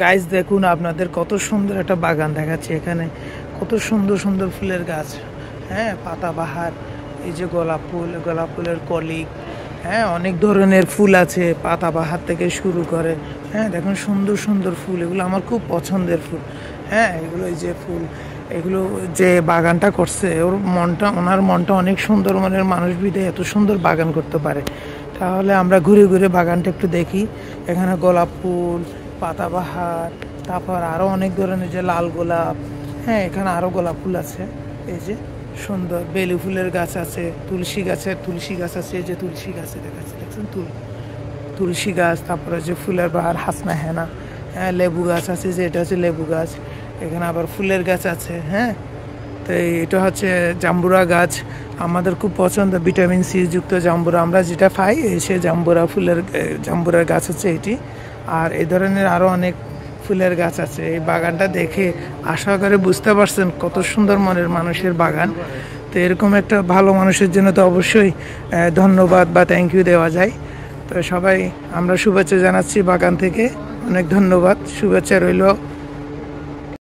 Guys দেখুন আপনাদের কত সুন্দর একটা বাগান দেখাচ্ছে এখানে, কত সুন্দর সুন্দর ফুলের গাছ। হ্যাঁ, পাতাবাহার, এই যে গোলাপ ফুল, গোলাপ ফুলের কলি, হ্যাঁ অনেক ধরনের ফুল আছে পাতাবাহার থেকে শুরু করে। হ্যাঁ দেখুন সুন্দর সুন্দর ফুল, এগুলো আমার খুব পছন্দের ফুল। হ্যাঁ এগুলো এই যে ফুল, এগুলো যে বাগানটা করছে ওনার মনটা অনেক সুন্দর, মনের মানুষ বিধে এত সুন্দর বাগান করতে পারে। তাহলে আমরা ঘুরে ঘুরে বাগানটা একটু দেখি। এখানে গোলাপ ফুল, পাতাবাহার, তারপর আরও অনেক ধরনের যে লাল গোলাপ। হ্যাঁ এখানে আরও গোলাপ ফুল আছে, এই যে সুন্দর বেলি ফুলের গাছ আছে, তুলসী গাছ আছে, এই যে তুলসী গাছে দেখাচ্ছে, দেখছেন তুলসী গাছ। তারপরে যে ফুলের বাহার, হাসনা হেনা। হ্যাঁ লেবু গাছ আছে, যে এটা হচ্ছে লেবু গাছ। এখানে আবার ফুলের গাছ আছে। হ্যাঁ তো এটা হচ্ছে জাম্বুরা গাছ, আমাদের খুব পছন্দ, ভিটামিন সি যুক্ত জাম্বুরা আমরা যেটা পাই, সে জাম্বুরার গাছ হচ্ছে এটি। আর এই ধরনের আরও অনেক ফুলের গাছ আছে। এই বাগানটা দেখে আশা করে বুঝতে পারছেন কত সুন্দর মনের মানুষের বাগান। তো এরকম একটা ভালো মানুষের জন্য তো অবশ্যই ধন্যবাদ বা থ্যাংক ইউ দেওয়া যায়। তো সবাই আমরা শুভেচ্ছা জানাচ্ছি বাগান থেকে, অনেক ধন্যবাদ, শুভেচ্ছা রইল।